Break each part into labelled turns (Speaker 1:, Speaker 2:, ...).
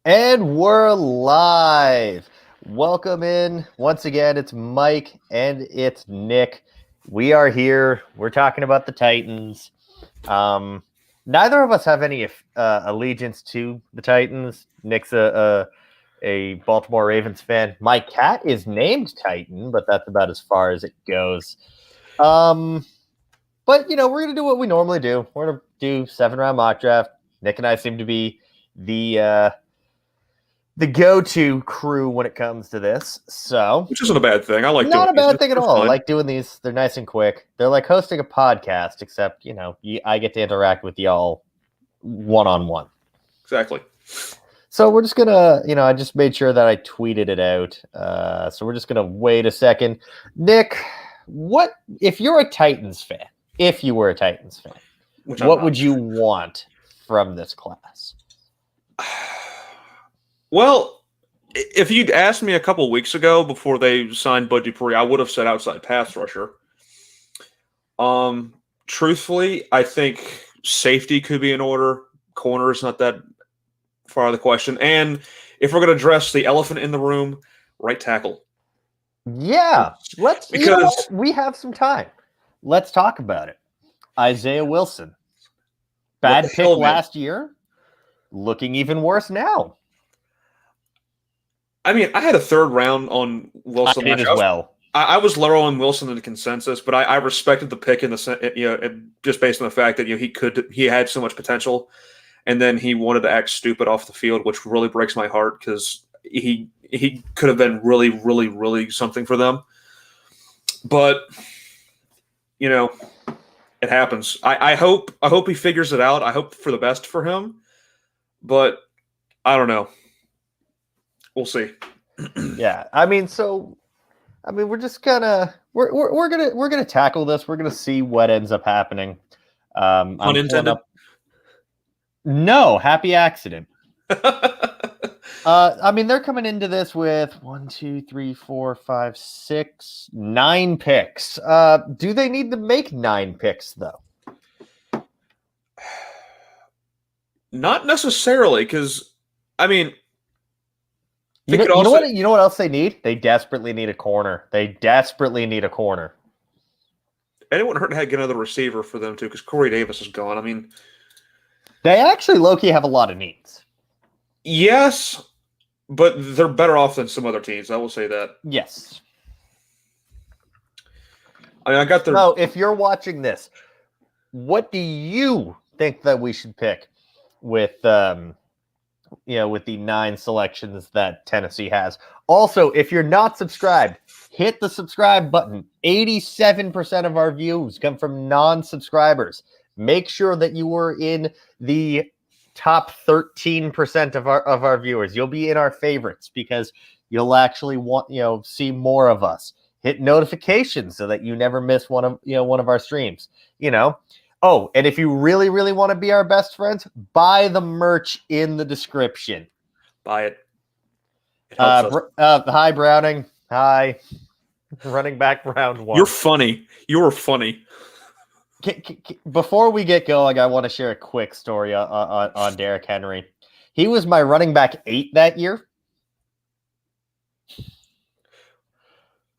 Speaker 1: And we're live. Welcome in. Once again, it's Mike and it's Nick. We are here. We're talking about the Titans. Neither of us have any allegiance to the Titans. Nick's a Baltimore Ravens fan. My cat is named Titan, but that's about as far as it goes. But, we're going to do what we normally do. We're going to do 7-round mock draft. Nick and I seem to be the go-to crew when it comes to this. So,
Speaker 2: which isn't a bad thing. I like
Speaker 1: not
Speaker 2: doing
Speaker 1: a bad
Speaker 2: these.
Speaker 1: thing at
Speaker 2: They're
Speaker 1: all.
Speaker 2: fun.
Speaker 1: I like doing these. They're nice and quick. They're like hosting a podcast, except I get to interact with y'all one-on-one.
Speaker 2: Exactly.
Speaker 1: So we're just gonna, I just made sure that I tweeted it out. So we're just gonna wait a second. Nick, what if you're a Titans fan? If you were a Titans fan, what would you want from this class?
Speaker 2: Well, if you'd asked me a couple weeks ago before they signed Bud Dupree, I would have said outside pass rusher. Truthfully, I think safety could be in order. Corner is not that far of the question. And if we're going to address the elephant in the room, right tackle.
Speaker 1: Yeah, because we have some time. Let's talk about it. Isaiah Wilson, bad pick last year, looking even worse now.
Speaker 2: I mean, I had a third round on Wilson.
Speaker 1: I did as well.
Speaker 2: I was lower on Wilson in the consensus, but I respected the pick in the just based on the fact that he had so much potential, and then he wanted to act stupid off the field, which really breaks my heart because he could have been really, really, really something for them. But it happens. I hope he figures it out. I hope for the best for him, but I don't know. We'll see.
Speaker 1: Yeah, we're just gonna we're gonna tackle this. We're gonna see what ends up happening.
Speaker 2: Unintended.
Speaker 1: No, happy accident. They're coming into this with 1, 2, 3, 4, 5, 6, 9 picks. Do they need to make 9 picks though?
Speaker 2: Not necessarily, because
Speaker 1: you know what else they need? They desperately need a corner. And
Speaker 2: it wouldn't hurt to get another receiver for them too, because Corey Davis is gone.
Speaker 1: They actually low-key have a lot of needs.
Speaker 2: Yes, but they're better off than some other teams. I will say that.
Speaker 1: Yes.
Speaker 2: I got their.
Speaker 1: No, if you're watching this, what do you think that we should pick with with the 9 selections that Tennessee has? Also, if you're not subscribed, hit the subscribe button. 87% of our views come from non-subscribers. Make sure that you are in the top 13% of our viewers. You'll be in our favorites because you'll actually want see more of us. Hit notifications so that you never miss one of our streams. Oh, and if you really, really want to be our best friends, buy the merch in the description.
Speaker 2: Buy it. It helps us.
Speaker 1: Hi, Browning. Hi. Running back round 1.
Speaker 2: You're funny. You're funny.
Speaker 1: Before we get going, I want to share a quick story on Derrick Henry. He was my running back 8 that year.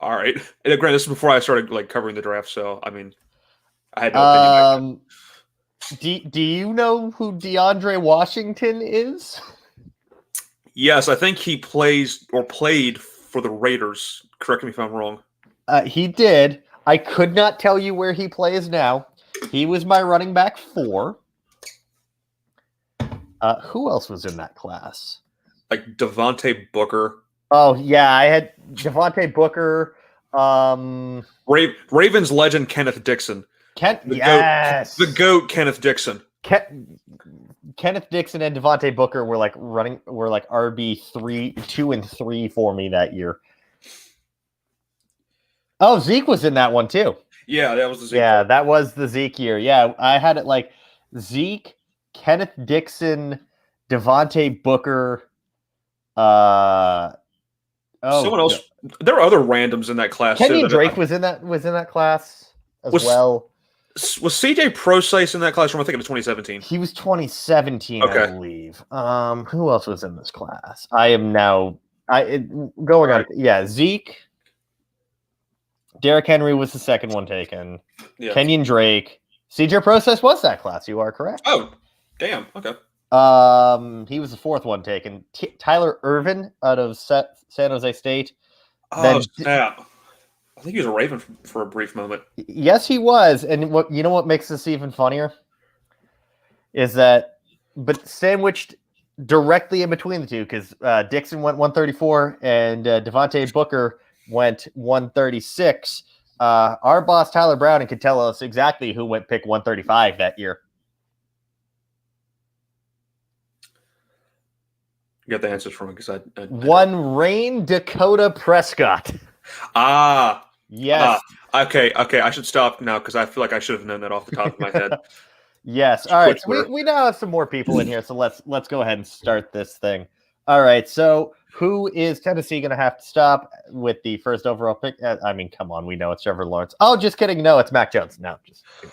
Speaker 2: All right. And granted, this is before I started covering the draft, so I had no opinion.
Speaker 1: Do you know who DeAndre Washington is?
Speaker 2: Yes, I think he played for the Raiders. Correct me if I'm wrong.
Speaker 1: He did. I could not tell you where he plays now. He was my running back 4. Who else was in that class?
Speaker 2: Like Devontae Booker.
Speaker 1: Oh, yeah, I had Devontae Booker.
Speaker 2: Ravens legend Kenneth Dixon.
Speaker 1: Yes.
Speaker 2: The GOAT Kenneth Dixon.
Speaker 1: Kenneth Dixon and Devontae Booker were like RB 2 and 3 for me that year. Oh, Zeke was in that one too.
Speaker 2: Yeah, that was the Zeke.
Speaker 1: Yeah, that was the Zeke year. Yeah, I had it like Zeke, Kenneth Dixon, Devontae Booker.
Speaker 2: Someone else. There were other randoms in that class.
Speaker 1: Kenyon Drake was in that class as well.
Speaker 2: Was CJ Procise in that class? Or am I thinking of 2017?
Speaker 1: He was 2017, I
Speaker 2: Okay.
Speaker 1: believe. Who else was in this class? I am now going on.
Speaker 2: Right.
Speaker 1: Yeah, Zeke. Derrick Henry was the second one taken.
Speaker 2: Yeah.
Speaker 1: Kenyon Drake. CJ Process was that class. You are correct.
Speaker 2: Oh, damn. Okay.
Speaker 1: He was the fourth one taken. Tyler Irvin out of San Jose State.
Speaker 2: Oh, snap. I think he was a Raven for a brief moment.
Speaker 1: Yes, he was. And what makes this even funnier is that, but sandwiched directly in between the two, because Dixon went 134 and Devontae Booker went 136. Our boss Tyler Browning could tell us exactly who went pick 135 that year.
Speaker 2: You got the answers from him because I
Speaker 1: One Rain Dakota Prescott. Yes.
Speaker 2: Okay. I should stop now because I feel like I should have known that off the top of my head.
Speaker 1: Yes. All right. So we now have some more people in here, so let's go ahead and start this thing. All right. So who is Tennessee going to have to stop with the first overall pick? I mean, come on, we know it's Trevor Lawrence. Oh, just kidding. No, it's Mac Jones. No,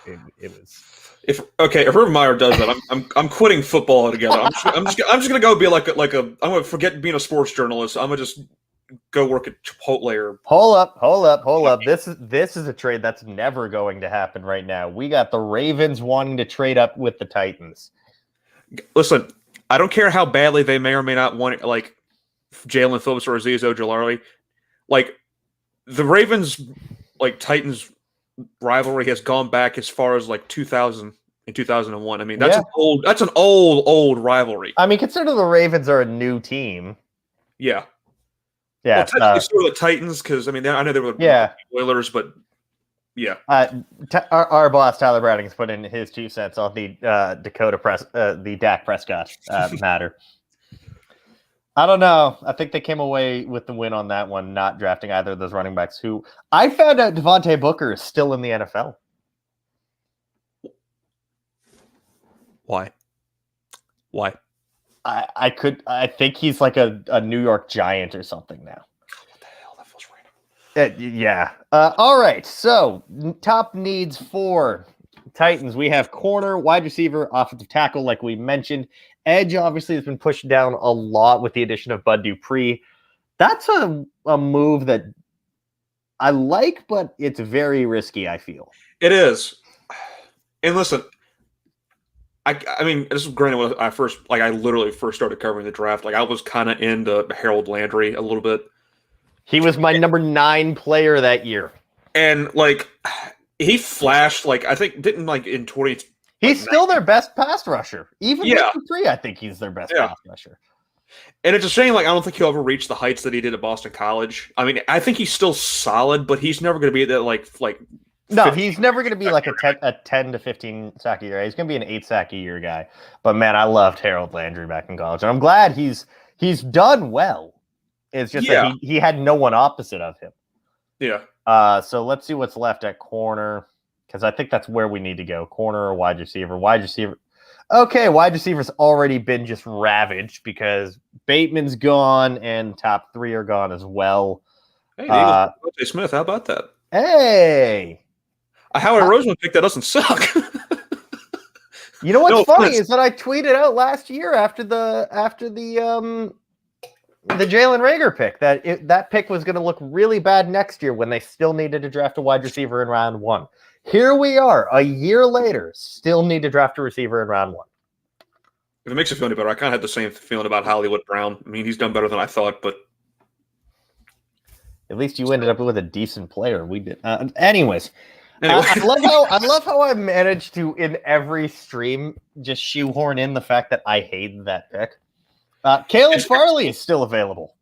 Speaker 1: it was.
Speaker 2: If Urban Meyer does that, I'm quitting football altogether. I'm just gonna go be like a I'm gonna forget being a sports journalist. I'm gonna just go work at Chipotle or.
Speaker 1: Hold up. This is a trade that's never going to happen right now. We got the Ravens wanting to trade up with the Titans.
Speaker 2: Listen, I don't care how badly they may or may not want it, like Jalen Phillips or Azeez Ojulari. Like the Ravens, like Titans rivalry has gone back as far as like 2000 and 2001. I mean, that's an old rivalry.
Speaker 1: I mean, consider the Ravens are a new team.
Speaker 2: Yeah.
Speaker 1: Yeah.
Speaker 2: Well, technically still the Titans, because I mean, I know they were Oilers, but yeah.
Speaker 1: Our boss Tyler Browning has put in his 2 cents on the the Dak Prescott matter. I don't know. I think they came away with the win on that one, not drafting either of those running backs. Who I found out Devontae Booker is still in the NFL.
Speaker 2: Why?
Speaker 1: I think he's like a New York Giant or something now.
Speaker 2: What the hell? That feels random.
Speaker 1: Yeah. All right. So top needs for Titans. We have corner, wide receiver, offensive tackle, like we mentioned. Edge obviously has been pushed down a lot with the addition of Bud Dupree. That's a move that I like, but it's very risky, I feel.
Speaker 2: It is. And listen, I mean, this is granted when I literally first started covering the draft. Like I was kind of into Harold Landry a little bit.
Speaker 1: He was my number 9 player that year.
Speaker 2: And like he flashed, like I think didn't like in 20.
Speaker 1: He's still their best pass rusher. Even with Dupree, I think he's their best pass rusher.
Speaker 2: And it's a shame, like I don't think he'll ever reach the heights that he did at Boston College. I mean, I think he's still solid, but he's never going to be that like.
Speaker 1: No, he's never going to be like a 10 to 15 sack a year. He's going to be an 8 sack a year guy. But man, I loved Harold Landry back in college, and I'm glad he's done well. It's just that he had no one opposite of him.
Speaker 2: Yeah.
Speaker 1: So let's see what's left at corner, because I think that's where we need to go. Corner or wide receiver. Wide receiver. Okay, wide receiver's already been just ravaged because Bateman's gone and top 3 are gone as well.
Speaker 2: Hey, J. Smith, how about that?
Speaker 1: Hey.
Speaker 2: Howie Roseman picked that doesn't suck.
Speaker 1: You know what's funny is that I tweeted out last year after the Jalen Reagor pick that pick was going to look really bad next year when they still needed to draft a wide receiver in round 1. Here we are, a year later, still need to draft a receiver in round 1.
Speaker 2: If it makes you feel any better, I kind of had the same feeling about Hollywood Brown. I mean, he's done better than I thought, but
Speaker 1: at least you ended up with a decent player. We did, anyways. Anyway. I love how I managed to, in every stream, just shoehorn in the fact that I hated that pick. Caleb Farley is still available.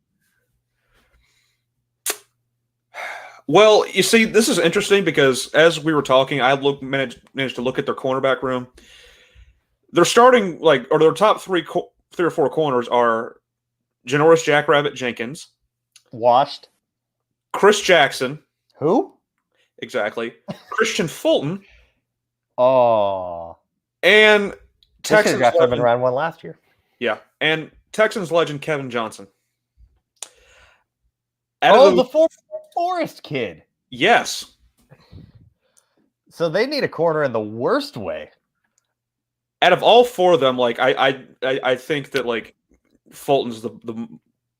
Speaker 2: Well, you see, this is interesting because as we were talking, I managed to look at their cornerback room. They're starting their top 3 or 4 corners are Janoris Jackrabbit Jenkins,
Speaker 1: washed,
Speaker 2: Chris Jackson,
Speaker 1: who?
Speaker 2: Exactly. Christian Fulton.
Speaker 1: Oh.
Speaker 2: And Texans
Speaker 1: legend in round 1 last year.
Speaker 2: Yeah. And Texans legend Kevin Johnson.
Speaker 1: The Forest kid.
Speaker 2: Yes.
Speaker 1: So they need a corner in the worst way.
Speaker 2: Out of all four of them, like I think that like Fulton's the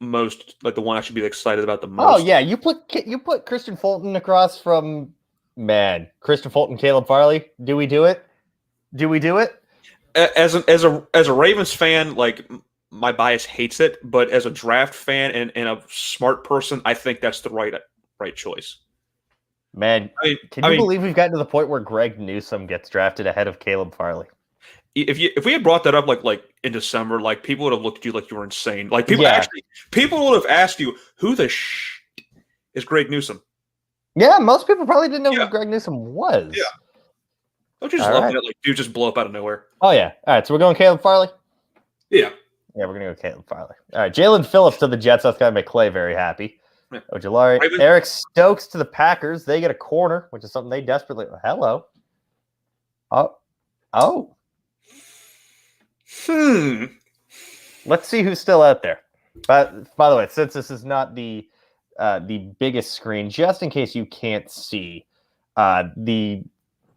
Speaker 2: most like the one I should be excited about the most.
Speaker 1: Oh yeah, you put Christian Fulton across from Christian Fulton, Caleb Farley. Do we do it? Do we do it?
Speaker 2: As a Ravens fan, like my bias hates it, but as a draft fan and a smart person, I think that's the right choice.
Speaker 1: Man, can you believe we've gotten to the point where Greg Newsome gets drafted ahead of Caleb Farley?
Speaker 2: If we had brought that up like in December, like people would have looked at you like you were insane. Like people would have asked you who the is Greg Newsome.
Speaker 1: Yeah, most people probably didn't know who Greg Newsome was.
Speaker 2: Yeah, don't you just love that? Like dude just blow up out of nowhere.
Speaker 1: Oh yeah. All right, so we're going Caleb Farley.
Speaker 2: Yeah,
Speaker 1: we're gonna go Caleb Farley. All right, Jalen Phillips to the Jets. That's gonna make Clay very happy. Yeah. Ojulari, Eric Stokes to the Packers. They get a corner, which is something they desperately. Hello. Oh. Let's see who's still out there. But by the way, since this is not the biggest screen, just in case you can't see, the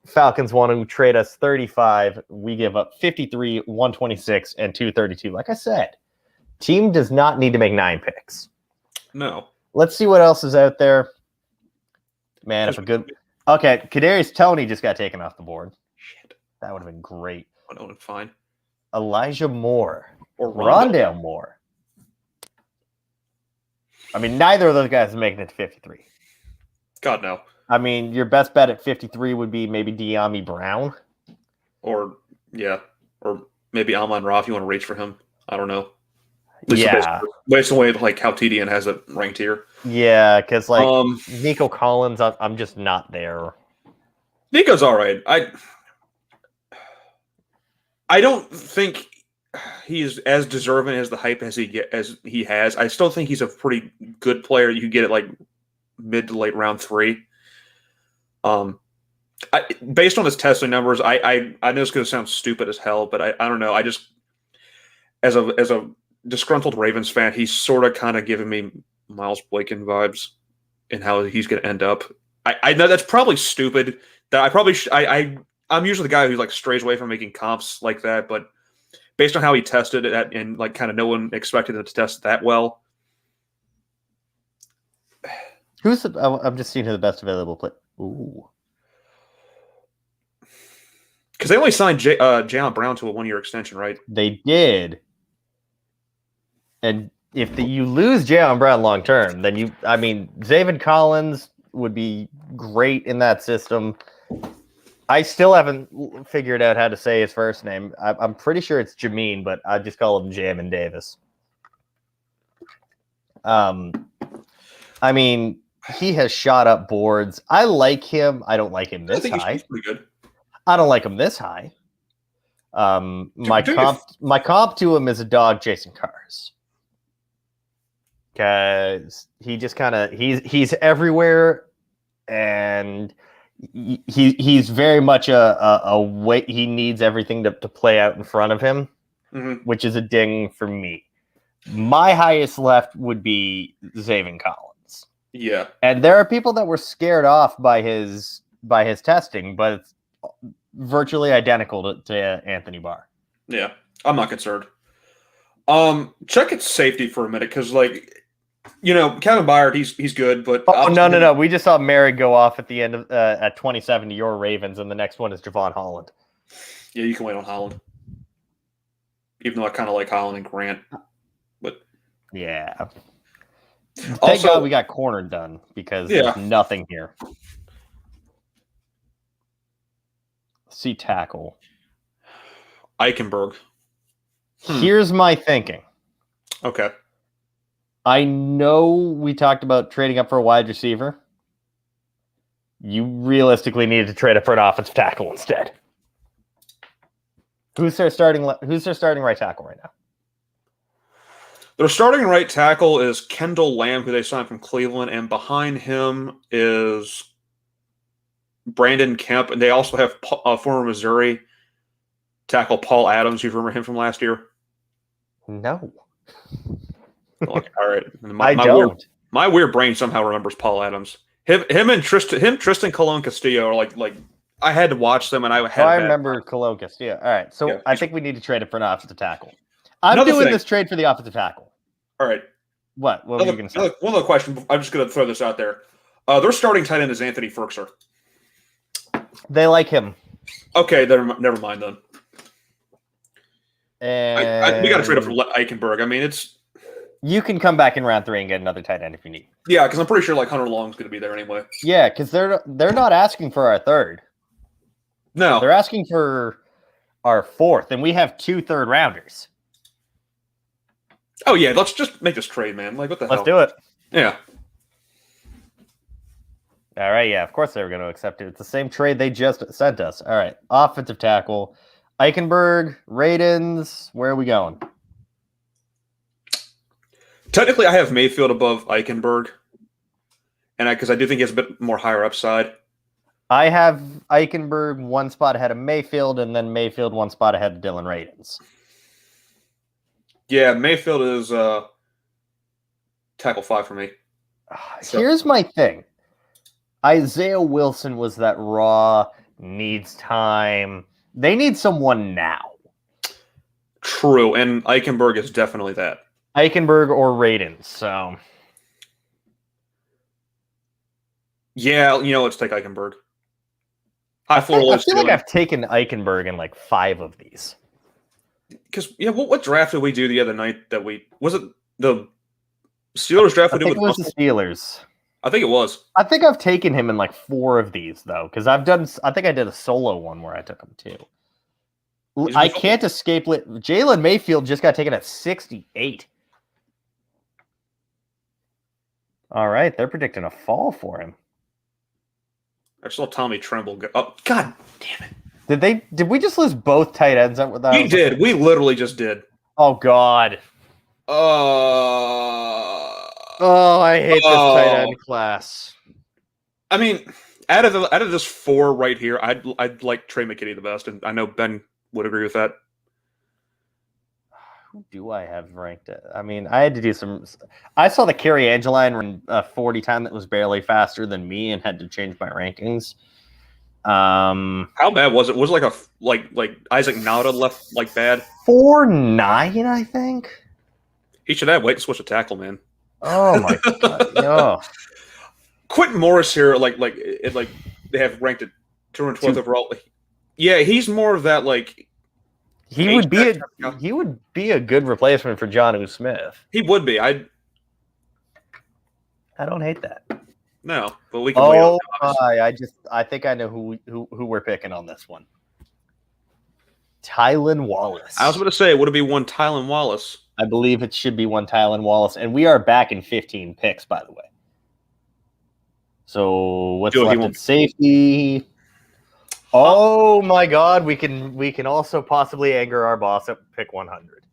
Speaker 1: Falcons want to trade us 35. We give up 53, 126, and 232. Like I said, team does not need to make 9 picks.
Speaker 2: No.
Speaker 1: Let's see what else is out there. Man, if a good. Okay, Kadarius Toney just got taken off the board.
Speaker 2: Shit.
Speaker 1: That would have been great.
Speaker 2: That would have been fine.
Speaker 1: Elijah Moore or Rondale Moore. I mean, neither of those guys is making it to 53.
Speaker 2: God, no.
Speaker 1: I mean, your best bet at 53 would be maybe De'Ami Brown.
Speaker 2: Or maybe Almon Ra if you want to reach for him. I don't know. Based on the way like how TDN has it ranked here.
Speaker 1: Yeah, because like Nico Collins, I'm just not there.
Speaker 2: Nico's all right. I don't think he's as deserving as the hype as he has. I still think he's a pretty good player. You could get it like mid to late round 3. Based on his testing numbers, I know it's going to sound stupid as hell, but I don't know. I just as a disgruntled Ravens fan, he's sort of kind of giving me Miles Boykin vibes in how he's going to end up. I know that's probably stupid. That I probably I'm usually the guy who like strays away from making comps like that, but based on how he tested it and like kind of no one expected him to test that well.
Speaker 1: I'm just seeing who the best available player. Ooh.
Speaker 2: Because they only signed Jaylen Brown to a 1-year extension, right?
Speaker 1: They did. And if you lose Jaylen Brown long term, then Zaven Collins would be great in that system. I still haven't figured out how to say his first name. I'm pretty sure it's Jamin, but I just call him Jamin Davis. I mean, he has shot up boards. I like him. I don't like him this high.
Speaker 2: He's pretty good.
Speaker 1: I don't like him this high. My comp to him is a dog chasing cars. Because he just kind of he's everywhere, and he's very much a way. He needs everything to play out in front of him, which is a ding for me. My highest left would be Zaven Collins.
Speaker 2: Yeah,
Speaker 1: and there are people that were scared off by his testing, but it's virtually identical to Anthony Barr.
Speaker 2: Yeah, I'm not concerned. Check its safety for a minute, because Kevin Byard, he's good, but
Speaker 1: no. We just saw Mary go off at the end of at 27 to your Ravens, and the next one is Javon Holland.
Speaker 2: Yeah, you can wait on Holland, even though I kind of like Holland and Grant. But
Speaker 1: yeah, thank God we got corner done, because there's nothing here. See tackle.
Speaker 2: Eichenberg.
Speaker 1: Here's my thinking.
Speaker 2: Okay.
Speaker 1: I know we talked about trading up for a wide receiver. You realistically needed to trade up for an offensive tackle instead. Who's their starting right tackle right now?
Speaker 2: Their starting right tackle is Kendall Lamb, who they signed from Cleveland, and behind him is Brandon Kemp, and they also have former Missouri tackle Paul Adams. You remember him from last year?
Speaker 1: No.
Speaker 2: All right.
Speaker 1: I don't.
Speaker 2: My weird brain somehow remembers Paul Adams. Him and Tristan Colon Castillo are like I had to watch them, and I had.
Speaker 1: I remember Coloncus. Yeah. All right. So
Speaker 2: Yeah,
Speaker 1: I think we need to trade it for an offensive tackle. I'm
Speaker 2: Another
Speaker 1: doing
Speaker 2: thing.
Speaker 1: this trade for the offensive tackle.
Speaker 2: All right.
Speaker 1: What were you going to say?
Speaker 2: One other question. I'm just going to throw this out there. Their starting tight end is Anthony Ferkser.
Speaker 1: They like him.
Speaker 2: Okay, never mind then.
Speaker 1: And
Speaker 2: we got to trade up for Eichenberg. I mean, it's
Speaker 1: you can come back in round 3 and get another tight end if you need.
Speaker 2: Yeah, because I'm pretty sure like Hunter Long's going to be there anyway.
Speaker 1: Yeah, because they're not asking for our 3rd.
Speaker 2: No,
Speaker 1: they're asking for our 4th, and we have 2 third-rounders.
Speaker 2: Oh yeah, let's just make this trade, man. Like what the hell?
Speaker 1: Let's do it.
Speaker 2: Yeah.
Speaker 1: All right. Yeah, of course they were going to accept it. It's the same trade they just sent us. All right, offensive tackle, Eichenberg, Radens. Where are we going?
Speaker 2: Technically, I have Mayfield above Eichenberg, and because I do think he has a bit more higher upside.
Speaker 1: I have Eichenberg 1 spot ahead of Mayfield, and then Mayfield 1 spot ahead of Dylan Radens.
Speaker 2: Yeah, Mayfield is tackle 5 for me.
Speaker 1: Here's my thing. Isaiah Wilson was that raw, needs time. They need someone now.
Speaker 2: True, and Eichenberg is definitely that.
Speaker 1: Eichenberg or Radens, so.
Speaker 2: Yeah, let's take Eichenberg. I
Speaker 1: feel like I've taken Eichenberg in like 5 of these.
Speaker 2: Because, what draft did we do the other night was it the Steelers draft?
Speaker 1: I think it was the Steelers.
Speaker 2: I think it was.
Speaker 1: I think I've taken him in like 4 of these, though, because I think I did a solo one where I took him too. I can't escape it. Jalen Mayfield just got taken at 68. All right, they're predicting a fall for him.
Speaker 2: I saw Tommy Tremble go. Oh, God damn it!
Speaker 1: Did we just lose both tight ends with that?
Speaker 2: We did. We literally just did.
Speaker 1: Oh God. I hate this tight end class.
Speaker 2: I mean, out of this 4 right here, I'd like Trey McKitty the best, and I know Ben would agree with that.
Speaker 1: Who do I have ranked? I mean, I had to do some. I saw the Kerry Angeline run 40 time that was barely faster than me, and had to change my rankings.
Speaker 2: How bad was it? Was it like Isaac Nauta left like bad?
Speaker 1: 4.9, I think.
Speaker 2: He should have wait to switch to tackle, man.
Speaker 1: Oh my God! No.
Speaker 2: Quentin Morris here, they have ranked at 212th overall. Yeah, he's more of that like.
Speaker 1: He would be a good replacement for Jonnu Smith.
Speaker 2: He would be. I
Speaker 1: don't hate that.
Speaker 2: No, but we can wait on
Speaker 1: my! I think I know who we're picking on this one. Tylan Wallace.
Speaker 2: I was going to say, would it be one Tylan Wallace?
Speaker 1: I believe it should be one Tylan Wallace, and we are back in 15 picks, by the way. So what's left at safety? Oh my God, we can also possibly anger our boss at pick 100.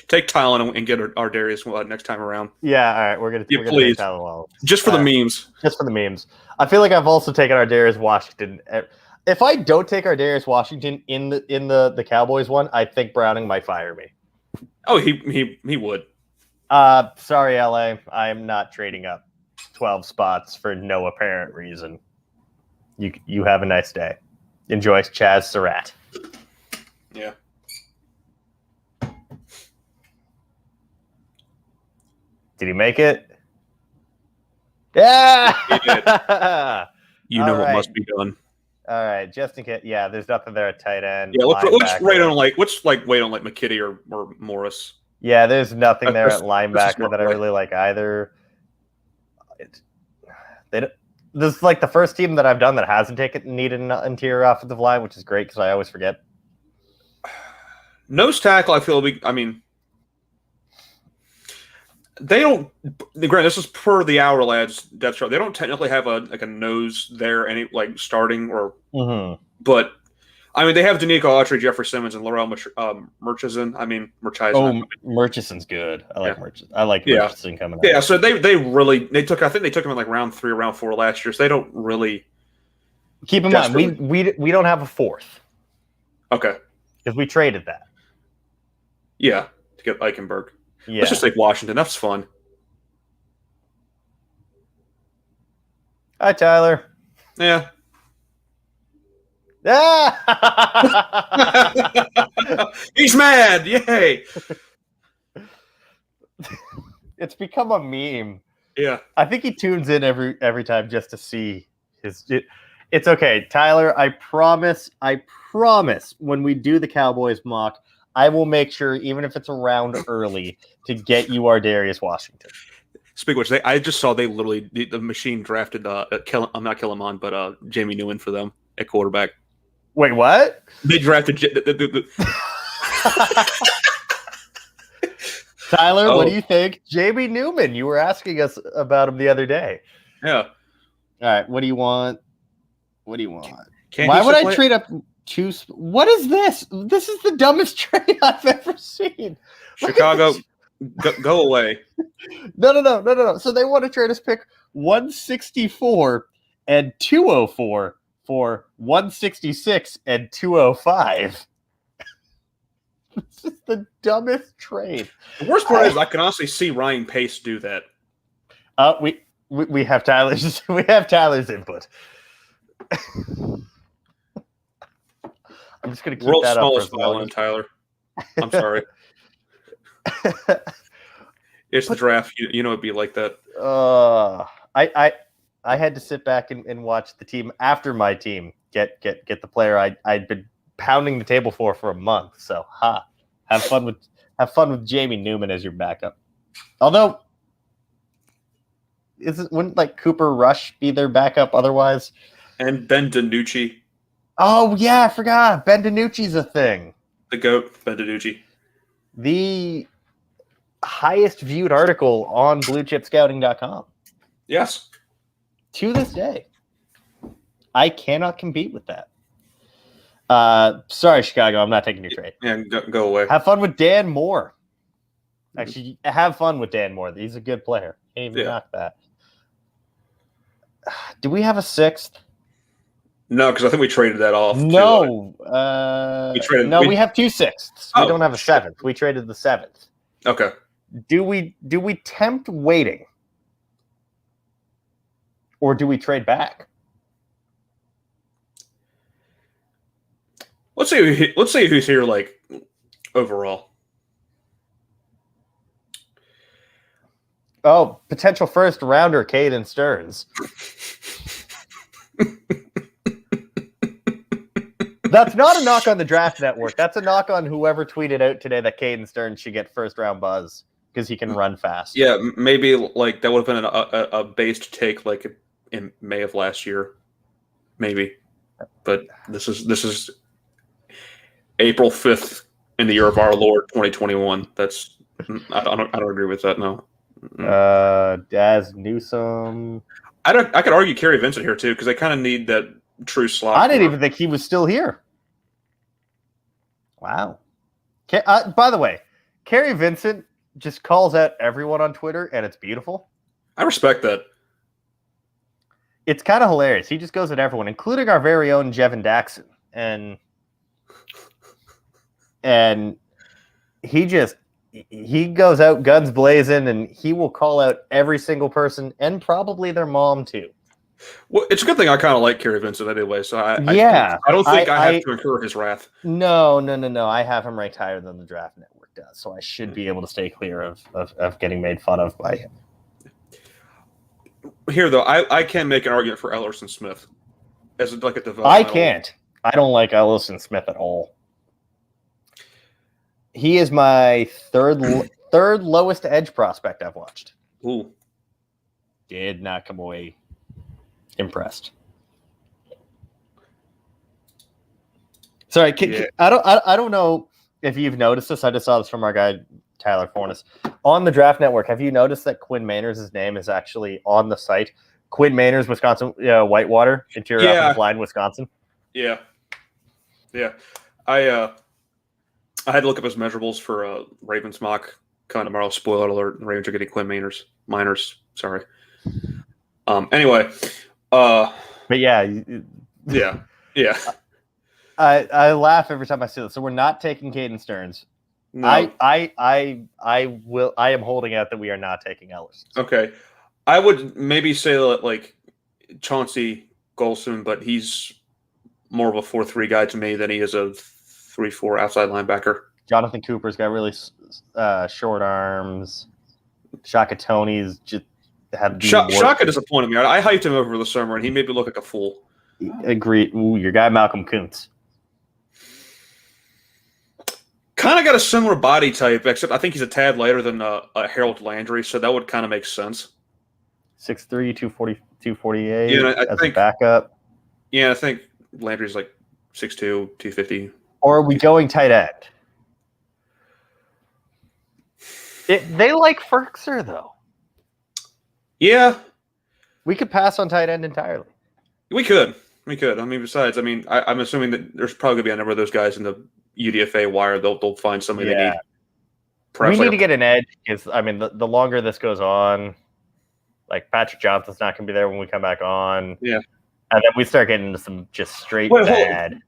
Speaker 2: Take Tylan and get our Darius next time around.
Speaker 1: Yeah, all right, we're gonna take Tylan Wallace.
Speaker 2: Just for the memes.
Speaker 1: Just for the memes. I feel like I've also taken our Darius Washington. If I don't take our Darius Washington in the Cowboys one, I think Browning might fire me.
Speaker 2: Oh, he would.
Speaker 1: Sorry, LA. I am not trading up 12 spots for no apparent reason. You have a nice day. Enjoy Chaz Surratt.
Speaker 2: Yeah.
Speaker 1: Did he make it? Yeah.
Speaker 2: He did. You know what must be done.
Speaker 1: All right, just in case. Yeah, there's nothing there at tight end.
Speaker 2: Yeah, let's wait on McKitty or Morris.
Speaker 1: Yeah, there's nothing there at linebacker that I really like either. This is like the first team that I've done that hasn't needed an interior offensive line, which is great because I always forget.
Speaker 2: Nose tackle, I feel they don't. Granted, this is per the Hour Lads depth chart. They don't technically have a nose there, any starting or.
Speaker 1: Mm-hmm.
Speaker 2: But I mean, they have Danico Autry, Jeffrey Simmons, and Laurel Murchison. I mean, Murchison.
Speaker 1: Oh, Murchison's good. I like Murchison. I like Murchison coming.
Speaker 2: Yeah, so they took. I think they took him in round 3 or round 4 last year. So they don't really.
Speaker 1: Keep in mind, we don't have a 4th.
Speaker 2: Okay.
Speaker 1: Because we traded that.
Speaker 2: Yeah, to get Eichenberg.
Speaker 1: Yeah.
Speaker 2: Let's just take Washington. That's fun.
Speaker 1: Hi, Tyler.
Speaker 2: Yeah.
Speaker 1: Ah!
Speaker 2: He's mad. Yay.
Speaker 1: It's become a meme.
Speaker 2: Yeah.
Speaker 1: I think he tunes in every time just to see it's okay, Tyler. I promise. When we do the Cowboys mock, I will make sure, even if it's a round early, to get you our Darius Washington.
Speaker 2: Speaking of which, I just saw they literally the machine drafted. I'm not Killamon, but Jamie Newman for them at quarterback.
Speaker 1: Wait, what?
Speaker 2: They drafted.
Speaker 1: Tyler, what do you think? Jamie Newman. You were asking us about him the other day.
Speaker 2: Yeah.
Speaker 1: All right. What do you want? Why would I trade up two? What is this? This is the dumbest trade I've ever seen.
Speaker 2: Chicago, go away.
Speaker 1: No. So they want to trade us pick 164 and 204 for 166 and 205. This is the dumbest trade.
Speaker 2: The worst part is I can honestly see Ryan Pace do that.
Speaker 1: We have Tyler's input. I'm just gonna keep
Speaker 2: World's
Speaker 1: that up.
Speaker 2: Smallest violin, Tyler. I'm sorry. It's the draft. You know it'd be like that.
Speaker 1: I had to sit back and watch the team after my team get the player I'd been pounding the table for a month. So have fun with Jamie Newman as your backup. Although, wouldn't like Cooper Rush be their backup otherwise?
Speaker 2: And Ben DiNucci.
Speaker 1: Oh yeah, I forgot. Ben DiNucci's a thing.
Speaker 2: The GOAT, Ben DiNucci.
Speaker 1: The highest viewed article on BlueChipScouting.com.
Speaker 2: Yes.
Speaker 1: To this day. I cannot compete with that. Sorry, Chicago. I'm not taking your trade.
Speaker 2: Yeah, go away.
Speaker 1: Have fun with Dan Moore. Actually, have fun with Dan Moore. He's a good player. Can't even knock that. Do we have a sixth?
Speaker 2: No, because I think we traded that off.
Speaker 1: No. We have 2 sixths. We don't have a seventh. We traded the seventh.
Speaker 2: Okay.
Speaker 1: Do we tempt waiting? Or do we trade back?
Speaker 2: Let's see who's here like overall.
Speaker 1: Oh, potential first rounder, Caden Stearns. That's not a knock on the Draft Network. That's a knock on whoever tweeted out today that Caden Stearns should get first round buzz because he can run fast.
Speaker 2: Yeah, maybe like that would have been a based take like in May of last year, maybe. But this is April 5th in the year of our Lord 2021. That's I don't agree with that. No.
Speaker 1: Daz Newsome.
Speaker 2: I could argue Kerry Vincent here too because they kind of need that true slot.
Speaker 1: I didn't even think he was still here. Wow. By the way, Kerry Vincent just calls out everyone on Twitter, and it's beautiful.
Speaker 2: I respect that.
Speaker 1: It's kind of hilarious. He just goes at everyone, including our very own Jevin Dackson, and he goes out guns blazing, and he will call out every single person and probably their mom too.
Speaker 2: Well, it's a good thing I kind of like Kerry Vincent anyway, so I don't think I have to incur his wrath.
Speaker 1: No. I have him ranked higher than the Draft Network does, so I should be able to stay clear of getting made fun of by him.
Speaker 2: Here, though, I can make an argument for Ellerson Smith as like a developmental.
Speaker 1: I can't. I don't like Ellerson Smith at all. He is my third lowest edge prospect I've watched.
Speaker 2: Ooh.
Speaker 1: Did not come away impressed. Sorry, I don't know if you've noticed this. I just saw this from our guy Tyler Fornes on the Draft Network. Have you noticed that Quinn Manners' name is actually on the site? Quinn Manners, Wisconsin, Whitewater, interior offensive line, Wisconsin.
Speaker 2: Yeah. I had to look up his measurables for Ravens mock coming tomorrow. Spoiler alert: the Ravens are getting Quinn Miners. Sorry. Anyway.
Speaker 1: But yeah. I laugh every time I see this. So we're not taking Caden Stearns.
Speaker 2: No.
Speaker 1: I am holding out that we are not taking Ellis.
Speaker 2: Okay. I would maybe say that like Chauncey Golson, but he's more of a 4-3 guy to me than he is a 3-4 outside linebacker.
Speaker 1: Jonathan Cooper's got really short arms. Shaka Tony's just had
Speaker 2: Shaka disappointed me. I hyped him over the summer, and he made me look like a fool.
Speaker 1: Agreed. Ooh, your guy Malcolm Kuntz.
Speaker 2: Kind of got a similar body type, except I think he's a tad lighter than Harold Landry, so that would kind of make sense.
Speaker 1: 6'3", 240, 248
Speaker 2: Yeah, I
Speaker 1: as
Speaker 2: think,
Speaker 1: a backup.
Speaker 2: Yeah, I think Landry's like 6'2", 250.
Speaker 1: Or are we going tight end? They like Ferkser, though.
Speaker 2: Yeah.
Speaker 1: We could pass on tight end entirely.
Speaker 2: We could. I mean, besides, I'm assuming that there's probably going to be a number of those guys in the UDFA wire. They'll find somebody they need.
Speaker 1: We need to get an edge because, the longer this goes on, like Patrick Johnson's not going to be there when we come back on.
Speaker 2: Yeah.
Speaker 1: And then we start getting into some just straight bad.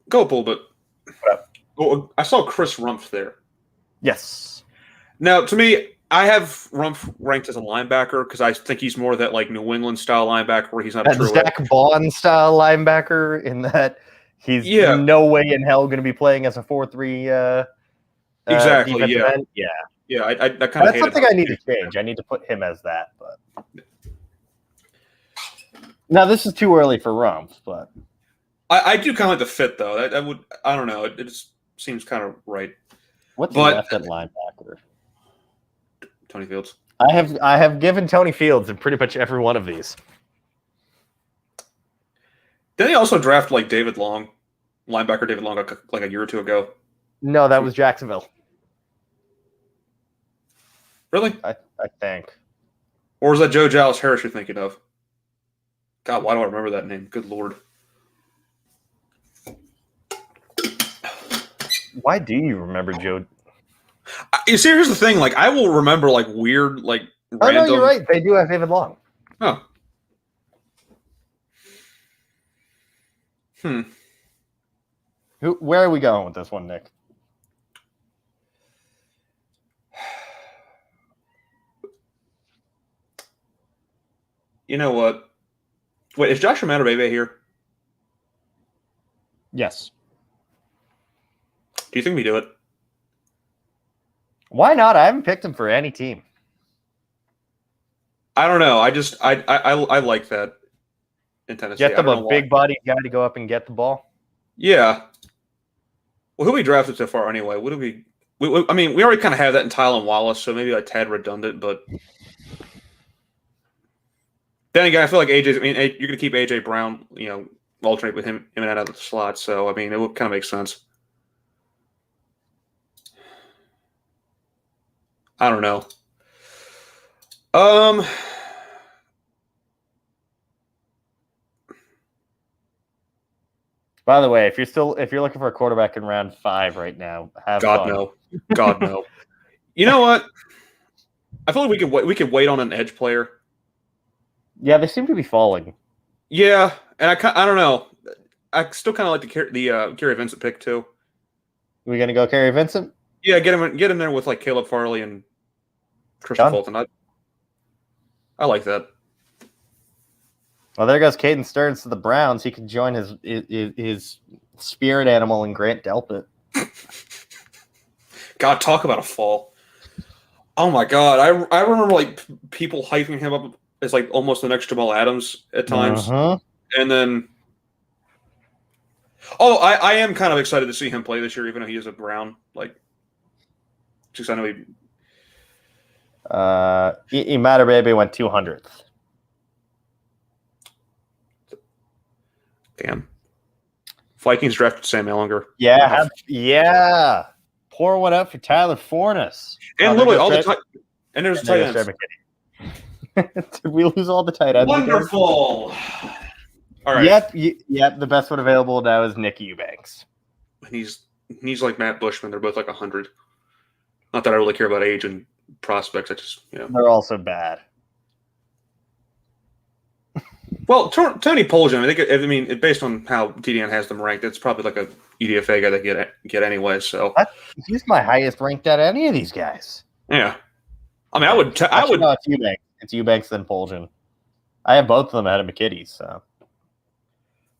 Speaker 2: Go, Bull, but oh, I saw Chris Rumpf there.
Speaker 1: Yes.
Speaker 2: Now, to me, I have Rumpf ranked as a linebacker because I think he's more that like New England style linebacker where he's not a true
Speaker 1: Zach Vaughn style linebacker in that he's no way in hell going to be playing as a 4-3
Speaker 2: exactly.
Speaker 1: End.
Speaker 2: Yeah. I kind of
Speaker 1: that's something I need to change. I need to put him as that. But now this is too early for Rumpf, but
Speaker 2: I do kind of like the fit though. I don't know. It just seems kind of right.
Speaker 1: What's left at linebacker?
Speaker 2: Tony Fields.
Speaker 1: I have given Tony Fields in pretty much every one of these.
Speaker 2: Didn't he also draft like David Long, linebacker David Long, like a year or two ago?
Speaker 1: No, that was Jacksonville.
Speaker 2: Really?
Speaker 1: I think.
Speaker 2: Or is that Joe Giles Harris you're thinking of? God, why do I remember that name? Good Lord.
Speaker 1: Why do you remember Joe?
Speaker 2: You see, here's the thing. Like, I will remember like weird, like random.
Speaker 1: Oh no, you're right. They do have David Long.
Speaker 2: Oh.
Speaker 1: Where are we going with this one, Nick?
Speaker 2: You know what? Wait, is Josh Matabebe here?
Speaker 1: Yes.
Speaker 2: Do you think we do it?
Speaker 1: Why not? I haven't picked him for any team.
Speaker 2: I don't know. I like that in Tennessee.
Speaker 1: Get them a big body guy to go up and get the ball.
Speaker 2: Yeah. Well, who we drafted so far anyway? What do we already kind of have that in Tylan Wallace, so maybe a tad redundant, but then again, I feel like you're going to keep AJ Brown, alternate with him in and out of the slot. So, it would kind of make sense. I don't know.
Speaker 1: By the way, if you're looking for a quarterback in round 5 right now,
Speaker 2: God no. You know what? I feel like we could wait on an edge player.
Speaker 1: Yeah, they seem to be falling.
Speaker 2: Yeah, and I don't know. I still kind of like the Gary Vincent pick too.
Speaker 1: Are we gonna go Gary Vincent?
Speaker 2: Yeah, get him there with like Caleb Farley and Christian Fulton. I like that.
Speaker 1: Well, there goes Caden Stearns to the Browns. He could join his spirit animal in Grant Delpit.
Speaker 2: God, talk about a fall. Oh my God, I remember like people hyping him up as like almost the next Jamal Adams at times, and then. Oh, I am kind of excited to see him play this year, even though he is a Brown. Like, just I know he.
Speaker 1: Matabebe went 200th.
Speaker 2: Damn. Vikings drafted Sam Ehlinger.
Speaker 1: Yeah. Pour one up for Tyler Forness.
Speaker 2: And literally all the and there's tight ends.
Speaker 1: Did we lose all the tight ends?
Speaker 2: Wonderful. All right.
Speaker 1: Yep. The best one available now is Nick Eubanks.
Speaker 2: And he's like Matt Bushman. They're both like 100. Not that I really care about age and prospects. I just
Speaker 1: they're also bad.
Speaker 2: Well, Tony Poljan, based on how TDN has them ranked, it's probably like a EDFA guy that get anyway. So
Speaker 1: he's my highest ranked out of any of these guys.
Speaker 2: Yeah, I would.
Speaker 1: No, it's Eubanks. It's Eubanks then Poljan. I have both of them ahead of McKitty. So,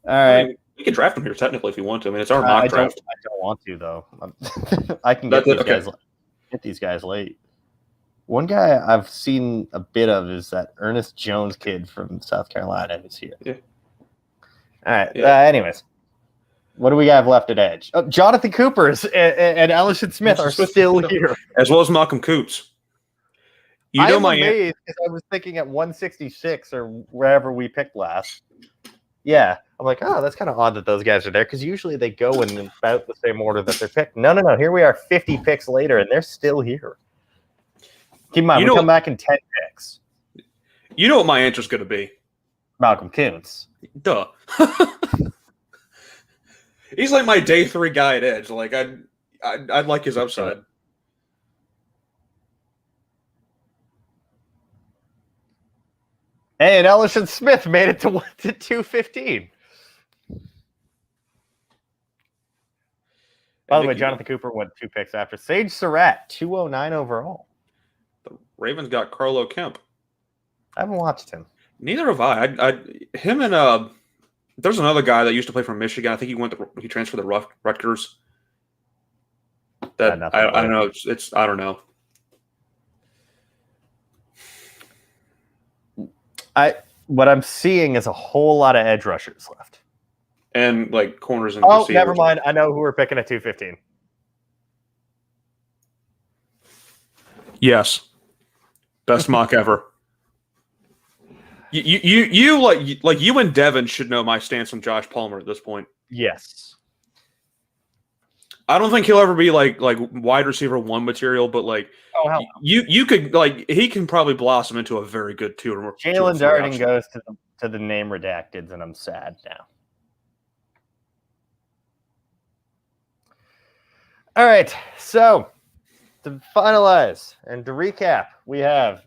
Speaker 1: all
Speaker 2: I
Speaker 1: right.
Speaker 2: mean, you can draft them here technically if you want to. I mean, it's our mock draft.
Speaker 1: I don't want to though. I can get these guys late. One guy I've seen a bit of is that Ernest Jones kid from South Carolina who's here.
Speaker 2: Yeah.
Speaker 1: All right. Yeah. Anyways, what do we have left at edge? Oh, Jonathan Coopers and Hrynyshyn Smith are still here,
Speaker 2: as well as Malcolm Coops.
Speaker 1: You know, I'm amazed because I was thinking at 166 or wherever we picked last. Yeah, I'm like, oh, that's kind of odd that those guys are there because usually they go in about the same order that they're picked. No. Here we are 50 picks later, and they're still here. Keep in mind, we come back in 10 picks.
Speaker 2: You know what my answer is going to be?
Speaker 1: Malcolm Kuntz.
Speaker 2: Duh. He's like my day 3 guy at edge. Like I'd like his upside.
Speaker 1: Hey, and Hrynyshyn Smith made it to 215. By the way, Jonathan Cooper went 2 picks after. Sage Surratt, 209 overall.
Speaker 2: The Ravens got Carlo Kemp.
Speaker 1: I haven't watched him.
Speaker 2: Neither have I. Him and there's another guy that used to play for Michigan. I think he transferred to Rutgers. That I don't know. It's I don't know.
Speaker 1: What I'm seeing is a whole lot of edge rushers left.
Speaker 2: And like corners and
Speaker 1: receivers. Never mind. I know who we're picking at 215.
Speaker 2: Yes. Best mock ever. You like you and Devin should know my stance on Josh Palmer at this point.
Speaker 1: Yes.
Speaker 2: I don't think he'll ever be like wide receiver 1 material, but like you could like he can probably blossom into a very good 2 or more.
Speaker 1: Jalen Darden goes to the name redacted, and I'm sad now. All right, so to finalize and to recap, we have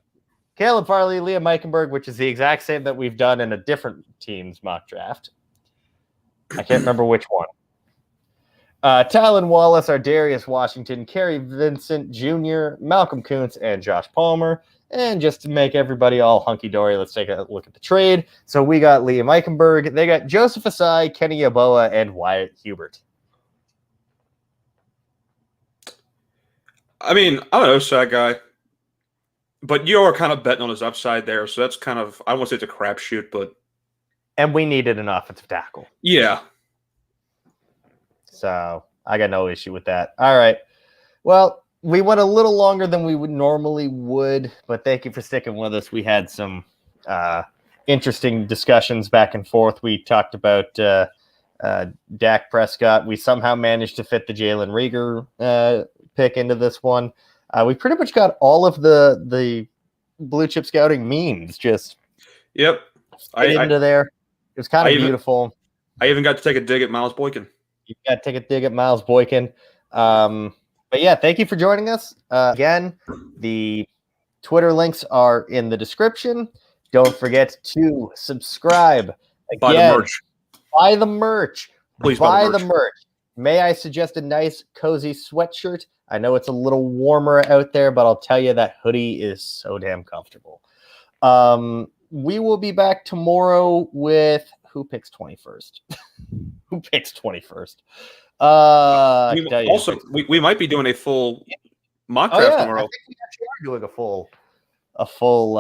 Speaker 1: Caleb Farley, Liam Eichenberg, which is the exact same that we've done in a different team's mock draft. I can't remember which one. Tylan Wallace, Ardarius Washington, Kerry Vincent Jr., Malcolm Kuntz, and Josh Palmer. And just to make everybody all hunky-dory, let's take a look at the trade. So we got Liam Eichenberg. They got Joseph Asai, Kenny Yeboah, and Wyatt Hubert.
Speaker 2: I mean, I'm an Osai guy, but you are kind of betting on his upside there, so that's kind of, I won't say it's a crapshoot, but...
Speaker 1: And we needed an offensive tackle.
Speaker 2: Yeah.
Speaker 1: So I got no issue with that. All right. Well, we went a little longer than we normally would, but thank you for sticking with us. We had some interesting discussions back and forth. We talked about Dak Prescott. We somehow managed to fit the Jalen Reagor pick into this one. We pretty much got all of the blue chip scouting memes just into there. It was kind of beautiful.
Speaker 2: I even got to take a dig at Miles Boykin.
Speaker 1: You got to take a dig at Miles Boykin. But yeah, thank you for joining us. Again, the Twitter links are in the description. Don't forget to subscribe. Again,
Speaker 2: buy the merch.
Speaker 1: Buy the merch.
Speaker 2: Please
Speaker 1: buy the merch. May I suggest a nice, cozy sweatshirt? I know it's a little warmer out there, but I'll tell you that hoodie is so damn comfortable. We will be back tomorrow with who picks 21st? Who picks 21st?
Speaker 2: We might be doing a full mock draft tomorrow. I think we
Speaker 1: actually are doing a full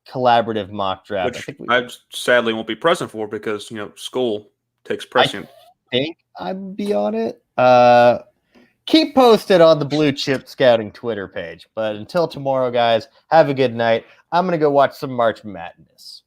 Speaker 1: collaborative mock draft.
Speaker 2: Which I sadly won't be present for because school takes precedent.
Speaker 1: I think I'd be on it. Keep posted on the Blue Chip Scouting Twitter page. But until tomorrow, guys, have a good night. I'm gonna go watch some March Madness.